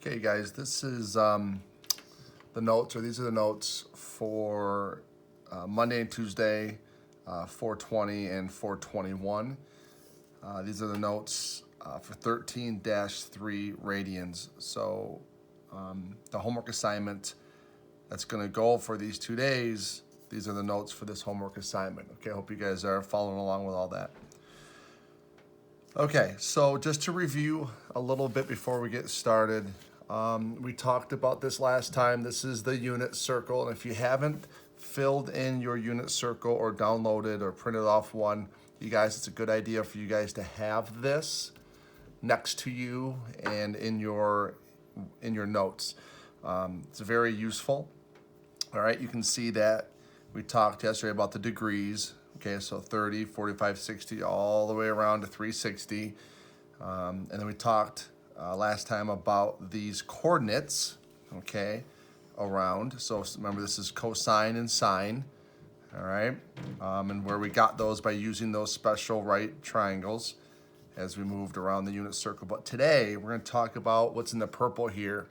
Okay, guys, this is the notes, or these are the notes for Monday and Tuesday, 420 and 421. These are the notes for 13-3 radians. So the homework assignment that's going to go for these 2 days, these are the notes for this homework assignment. Okay, I hope you guys are following along with all that. Okay, so just to review a little bit before we get started, we talked about this last time. This is the unit circle, and if you haven't filled in your unit circle or downloaded or printed off one, you guys, it's a good idea for you guys to have this next to you and in your notes. It's very useful. All right, you can see that we talked yesterday about the degrees. Okay, so 30, 45, 60, all the way around to 360. And then we talked last time about these coordinates, okay, around. So remember, this is cosine and sine, all right? And where we got those by using those special right triangles as we moved around the unit circle. But today, we're going to talk about what's in the purple here.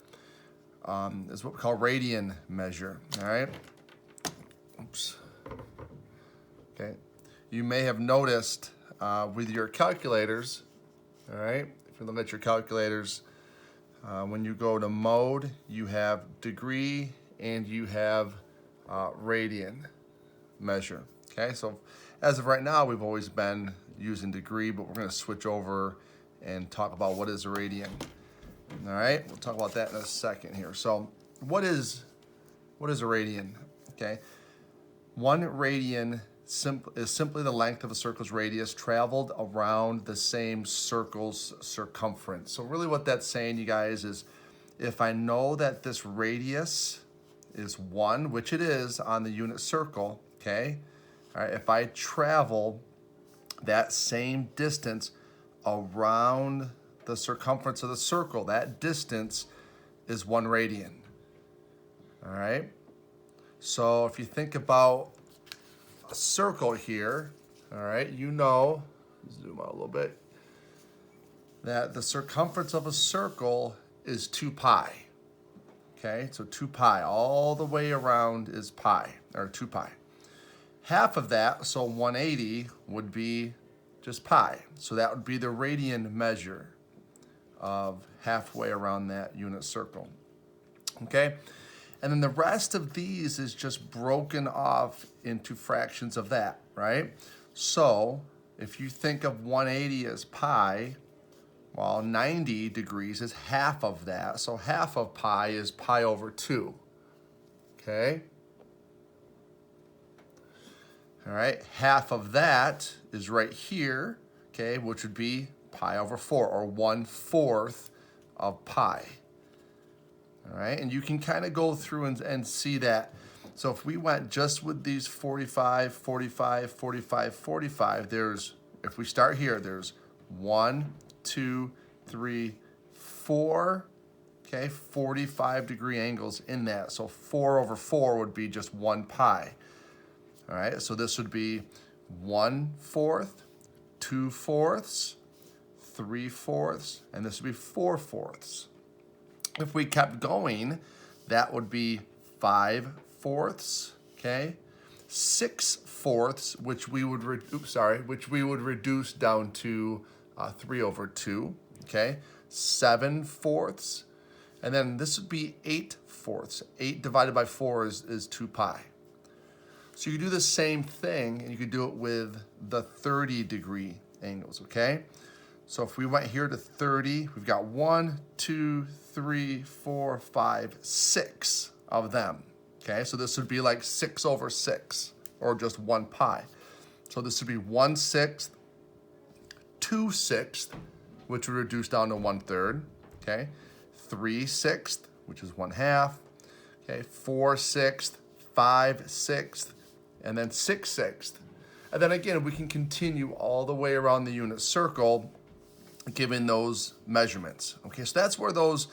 Is what we call radian measure, all right? Oops. Okay, you may have noticed with your calculators, all right, if you look at your calculators, when you go to mode, you have degree and you have radian measure. Okay, so as of right now, we've always been using degree, but we're going to switch over and talk about what is a radian. All right, we'll talk about that in a second here. So what is a radian? Okay, 1 radian is simply the length of a circle's radius traveled around the same circle's circumference. So really what that's saying, you guys, is if I know that this radius is 1, which it is on the unit circle, okay? All right, if I travel that same distance around the circumference of the circle, that distance is 1 radian. All right? So if you think about a circle here, all right, you know, zoom out a little bit, that the circumference of a circle is 2 pi. Okay, so 2 pi all the way around is pi, or 2 pi. Half of that, so 180, would be just pi. So that would be the radian measure of halfway around that unit circle. Okay? And then the rest of these is just broken off into fractions of that, right? So if you think of 180 as pi, well, 90 degrees is half of that. So half of pi is pi over 2, okay? All right, half of that is right here, okay, which would be pi over 4, or 1/4 of pi. All right, and you can kind of go through and see that. So if we went just with these 45, 45, 45, 45, if we start here, there's 1, 2, 3, 4, okay, 45-degree angles in that. So 4 over 4 would be just 1 pi. All right, so this would be 1/4, 2/4, 3/4, and this would be 4/4. If we kept going, that would be 5/4, okay? 6/4, which we would reduce down to 3 over 2, okay? 7/4, and then this would be 8/4. 8 divided by 4 is 2 pi. So you do the same thing, and you could do it with the 30-degree angles, okay? So if we went here to 30, we've got 1, 2, 3, 4, 5, 6 of them, okay? So this would be like 6 over 6, or just 1 pi. So this would be 1/6, 2/6, which would reduce down to 1/3, okay? 3/6, which is 1/2, okay? 4/6, 5/6, and then 6/6. And then again, we can continue all the way around the unit circle given those measurements. Okay, so that's where those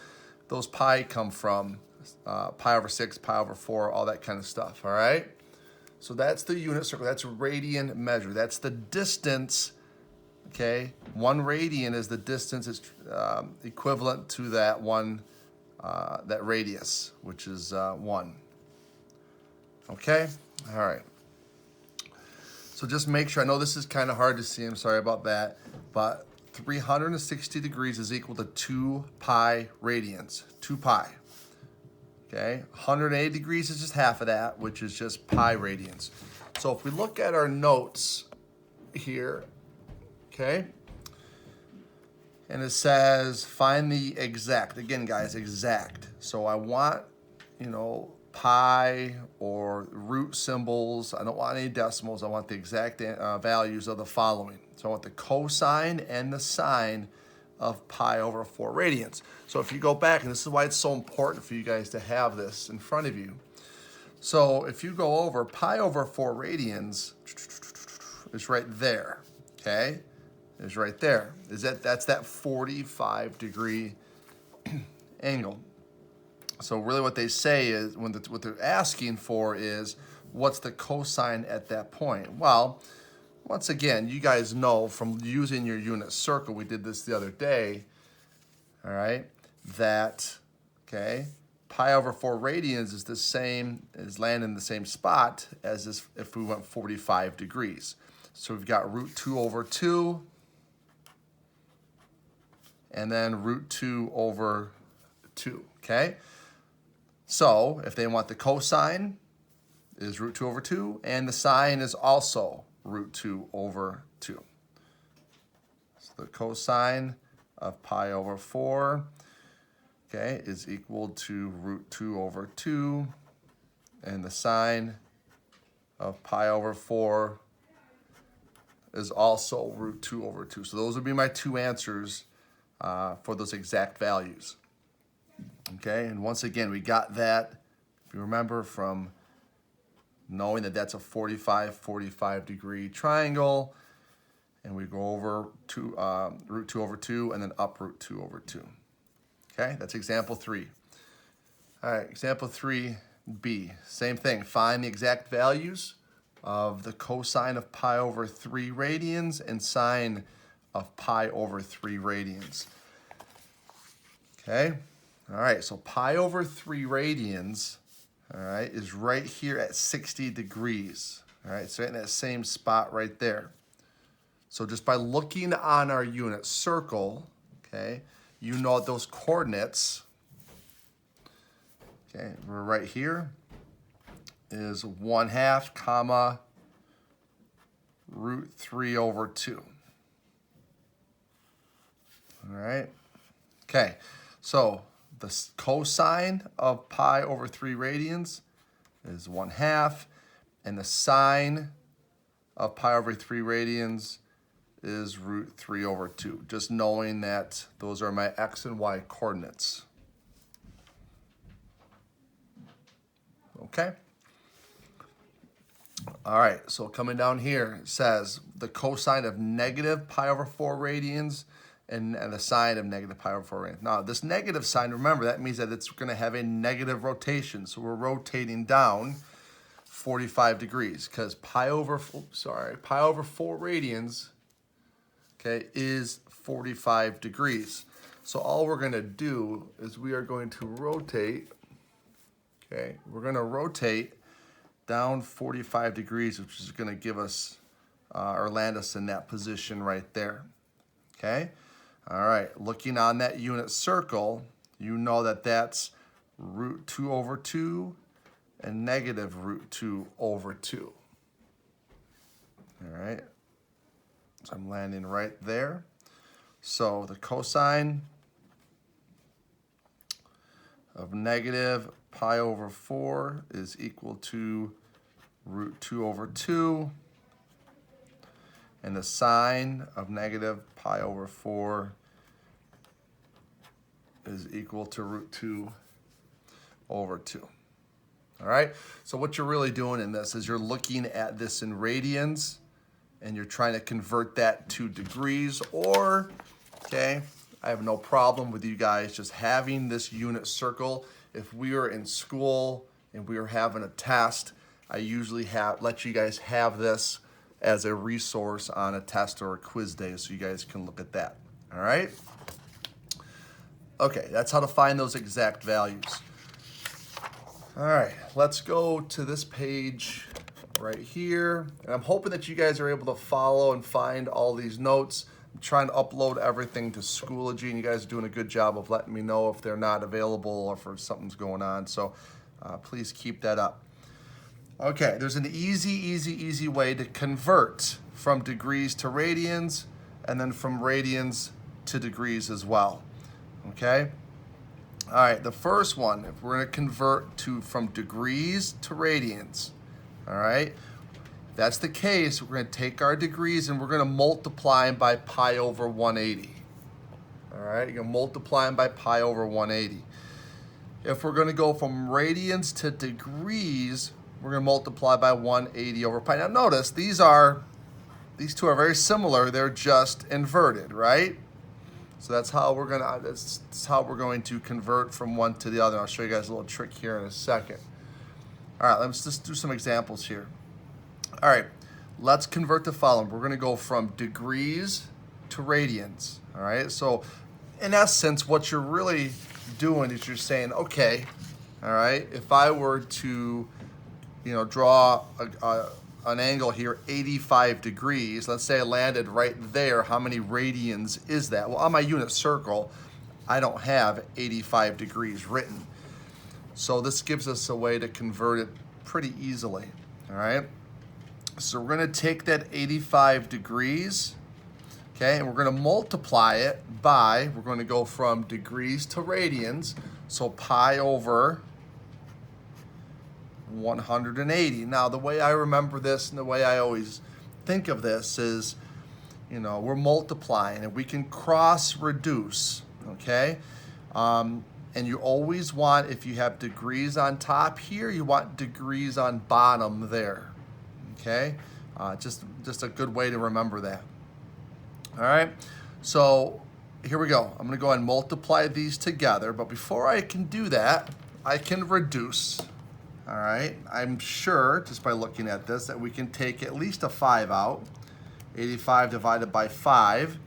pi come from, pi over 6, pi over 4, all that kind of stuff, all right? So that's the unit circle. That's radian measure. That's the distance, okay? 1 radian is the distance. It's equivalent to that 1 that radius, which is 1. Okay, all right. So just make sure, I know this is kind of hard to see, I'm sorry about that, but 360 degrees is equal to 2 pi radians, 2 pi. Okay, 180 degrees is just half of that, which is just pi radians. So if we look at our notes here, okay, and it says find the exact, again guys, exact. So I want, you know, pi or root symbols. I don't want any decimals. I want the exact values of the following. So I want the cosine and the sine of pi over 4 radians. So if you go back, and this is why it's so important for you guys to have this in front of you. So if you go over, pi over 4 radians is right there, okay? Is right there. That's that 45 degree angle. So really what they say is, what they're asking for is, what's the cosine at that point? Well, once again, you guys know from using your unit circle, we did this the other day, all right, that, okay, pi over 4 radians is the same, is landing in the same spot as this if we went 45 degrees. So we've got root 2 over 2, and then root 2 over 2, okay? So if they want the cosine is root 2 over 2, and the sine is also root 2 over 2. So the cosine of pi over 4, okay, is equal to root 2 over 2, and the sine of pi over 4 is also root 2 over 2. So those would be my two answers for those exact values. Okay, and once again, we got that, if you remember, from knowing that that's a 45 degree triangle, and we go over root 2 over 2 and then up root 2 over 2. Okay, that's example 3. All right, example 3b, same thing. Find the exact values of the cosine of pi over 3 radians and sine of pi over 3 radians. Okay. All right, so pi over 3 radians, all right, is right here at 60 degrees. All right, so in that same spot right there. So just by looking on our unit circle, okay, you know those coordinates, okay, we're right here, is 1/2 comma root 3 over 2. All right, okay, so the cosine of pi over 3 radians is 1/2, and the sine of pi over 3 radians is root 3 over 2. Just knowing that those are my x and y coordinates. Okay? All right, so coming down here, it says the cosine of negative pi over 4 radians and the sine of negative pi over 4 radians. Now, this negative sign, remember, that means that it's going to have a negative rotation. So we're rotating down 45 degrees because pi over 4 radians, okay, is 45 degrees. So all we're going to do is we are going to rotate, okay, we're going to rotate down 45 degrees, which is going to give us or land us in that position right there, okay? All right, looking on that unit circle, you know that that's root 2 over 2 and negative root 2 over 2. All right, so I'm landing right there. So the cosine of negative pi over 4 is equal to root 2 over 2. And the sine of negative pi over 4 is equal to root 2 over 2. All right, so what you're really doing in this is you're looking at this in radians and you're trying to convert that to degrees, or, okay, I have no problem with you guys just having this unit circle. If we were in school and we were having a test, I usually let you guys have this as a resource on a test or a quiz day so you guys can look at that. All right? Okay, that's how to find those exact values. All right, let's go to this page right here. And I'm hoping that you guys are able to follow and find all these notes. I'm trying to upload everything to Schoology, and you guys are doing a good job of letting me know if they're not available or if something's going on. So please keep that up. Okay, there's an easy way to convert from degrees to radians and then from radians to degrees as well. Okay? All right, the first one, if we're going to convert from degrees to radians, all right, if that's the case, we're going to take our degrees and we're going to multiply them by pi over 180. All right, you're going to multiply them by pi over 180. If we're going to go from radians to degrees, we're going to multiply by 180 over pi. Now notice, these two are very similar. They're just inverted, right? So that's how we're going to convert from one to the other. I'll show you guys a little trick here in a second. All right, let's just do some examples here. All right, let's convert the following. We're going to go from degrees to radians. All right, so in essence, what you're really doing is you're saying, okay, all right, if I were to, draw an angle here, 85 degrees, let's say I landed right there, how many radians is that? Well, on my unit circle, I don't have 85 degrees written. So this gives us a way to convert it pretty easily, all right? So we're gonna take that 85 degrees, okay, and we're gonna multiply it by, we're gonna go from degrees to radians, so pi over 180. Now, the way I remember this and the way I always think of this is, we're multiplying and we can cross reduce, okay? And you always want, if you have degrees on top here, you want degrees on bottom there, okay? Just a good way to remember that. All right, so here we go. I'm gonna go ahead and multiply these together, but before I can do that, I can reduce. All right, I'm sure just by looking at this that we can take at least a 5 out. 85 divided by 5.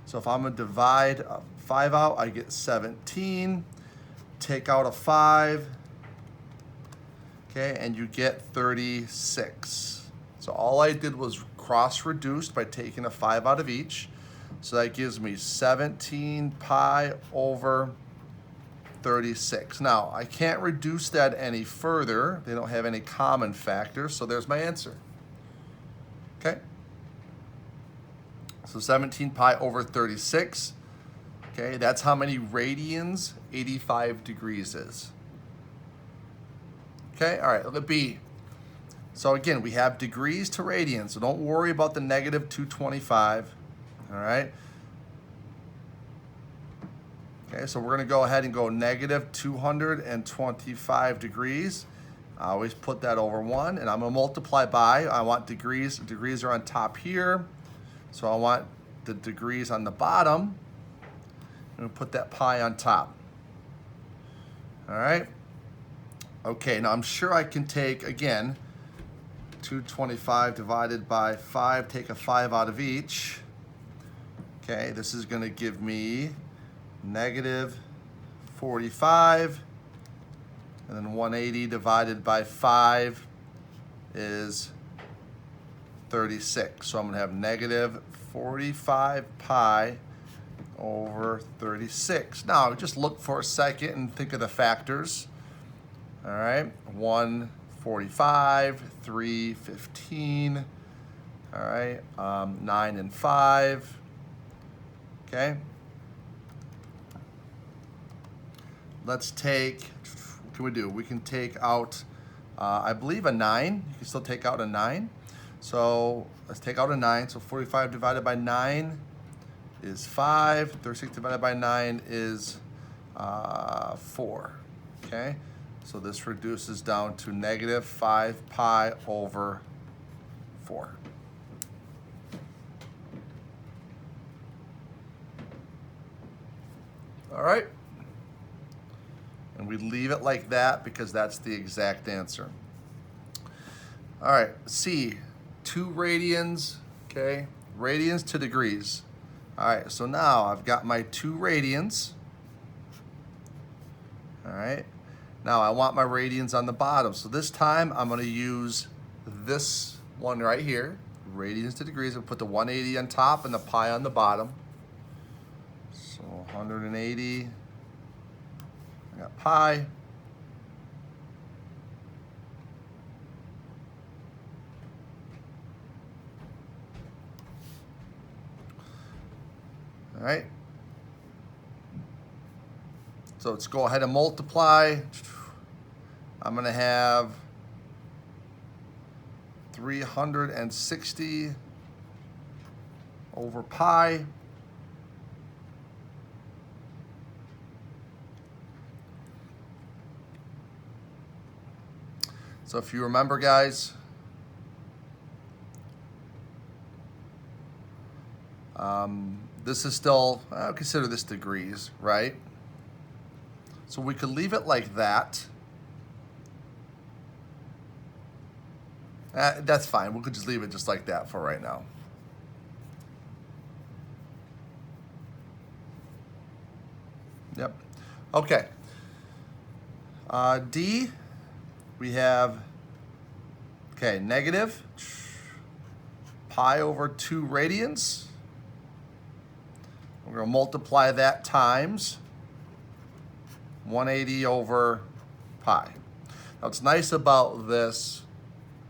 So if I'm gonna divide 5 out, I get 17. Take out a 5, okay, and you get 36. So all I did was cross reduced by taking a 5 out of each. So that gives me 17 pi over 36. Now, I can't reduce that any further. They don't have any common factors, so there's my answer. Okay? So 17 pi over 36. Okay, that's how many radians 85 degrees is. Okay, all right, look at B. So again, we have degrees to radians, so don't worry about the negative 225. All right? Okay, so we're going to go ahead and go negative 225 degrees. I always put that over 1, and I'm going to multiply by, I want degrees. Degrees are on top here, so I want the degrees on the bottom. I'm going to put that pi on top. All right? Okay, now I'm sure I can take, again, 225 divided by 5, take a 5 out of each. Okay, this is going to give me negative 45, and then 180 divided by 5 is 36. So I'm going to have negative 45 pi over 36. Now, just look for a second and think of the factors. All right, 145, 3, 15. All right, 9 and 5. Okay. Let's take, what can we do? We can take out, I believe, a 9. You can still take out a 9. So let's take out a 9. So 45 divided by 9 is 5. 36 divided by 9 is 4. Okay? So this reduces down to negative 5 pi over 4. All right? And we leave it like that because that's the exact answer. All right, C, 2 radians, okay? Radians to degrees. All right, so now I've got my 2 radians, All right. Now I want my radians on the bottom. So this time I'm going to use this one right here, radians to degrees. I'll put the 180 on top and the pi on the bottom. So 180, I got pi. All right. So let's go ahead and multiply. I'm going to have 360 over pi. So if you remember, guys, this is still, I consider this degrees, right? So we could leave it like that. That's fine. We could just leave it just like that for right now. Yep. Okay. D, we have, okay, negative pi over 2 radians. We're going to multiply that times 180 over pi. Now, what's nice about this,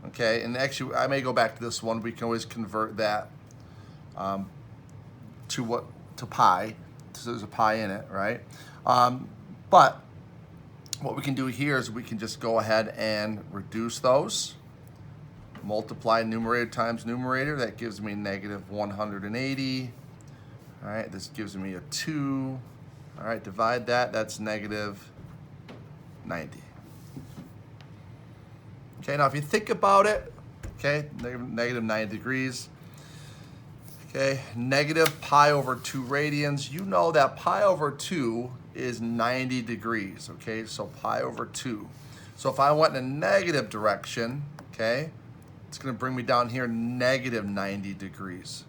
okay, and actually I may go back to this one. We can always convert that to pi. So there's a pi in it, right? But what we can do here is we can just go ahead and reduce those. Multiply numerator times numerator. That gives me negative 180. All right, this gives me a 2. All right, divide that. That's negative 90. Okay, now if you think about it, okay, negative 90 degrees. Okay, negative pi over 2 radians. You know that pi over 2 is 90 degrees, okay? So pi over 2. So if I went in a negative direction, okay, it's going to bring me down here negative 90 degrees.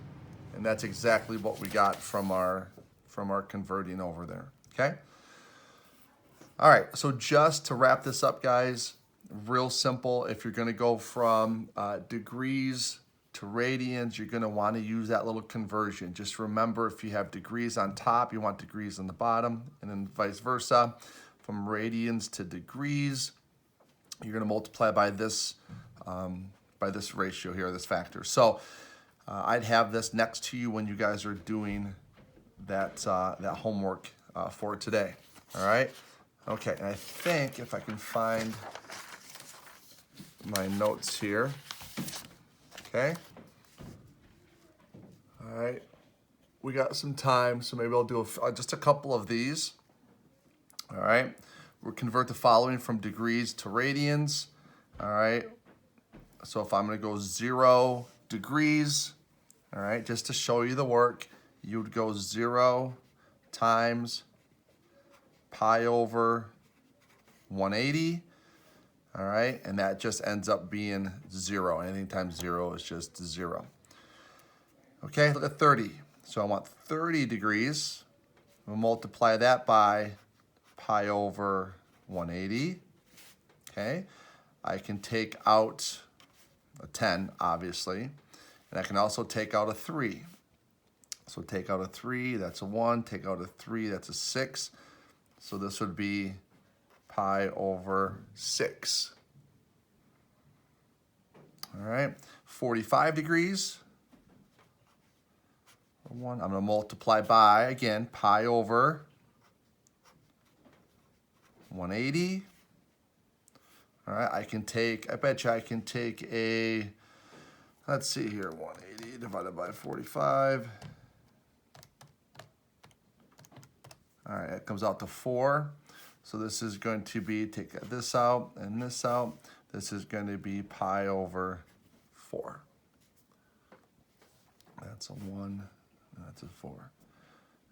And that's exactly what we got from our converting over there, okay? All right, so just to wrap this up, guys, real simple. If you're going to go from degrees to radians, you're going to want to use that little conversion. Just remember, if you have degrees on top, you want degrees on the bottom, and then vice versa. From radians to degrees, you're going to multiply by this ratio here, this factor. So I'd have this next to you when you guys are doing that homework for today. All right. Okay, and I think if I can find my notes here. Okay. All right. We got some time, so maybe I'll do just a couple of these. All right. We'll convert the following from degrees to radians. All right. So if I'm going to go 0 degrees, all right, just to show you the work, you would go 0 times pi over 180. All right, and that just ends up being 0. Anything times 0 is just 0. Okay, look at 30. So I want 30 degrees. We'll multiply that by pi over 180. Okay, I can take out a 10, obviously, and I can also take out a 3. So take out a 3, that's a 1. Take out a 3, that's a 6. So this would be pi over 6. All right, 45 degrees. I'm going to multiply by, again, pi over 180. All right, I bet you I can take a, let's see here, 180 divided by 45. All right, that comes out to 4. So this is going to be, take this out and this out. This is going to be pi over 4. That's a 1, that's a 4.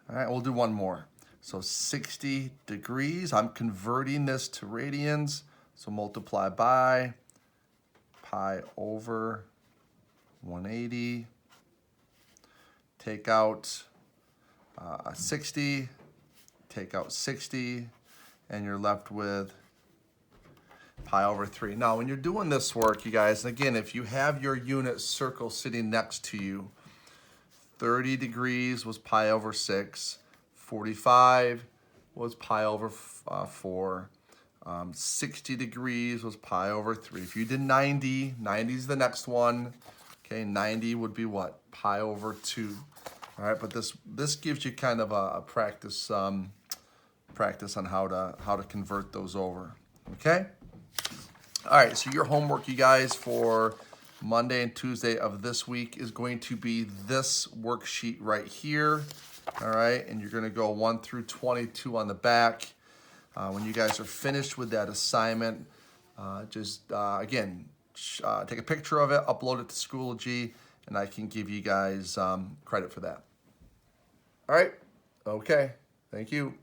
All right, we'll do one more. So 60 degrees, I'm converting this to radians. So multiply by pi over 180. Take out 60, take out 60, and you're left with pi over 3. Now, when you're doing this work, you guys, and again, if you have your unit circle sitting next to you, 30 degrees was pi over 6, 45 was pi over 4, 60 degrees was pi over 3. If you did 90, 90 is the next one. Okay, 90 would be what? Pi over 2. All right, but this gives you kind of a practice on how to convert those over. Okay. All right, so your homework, you guys, for Monday and Tuesday of this week is going to be this worksheet right here. All right, and you're going to go 1 through 22 on the back. When you guys are finished with that assignment, again, take a picture of it, upload it to Schoology, and I can give you guys credit for that. All right, okay, thank you.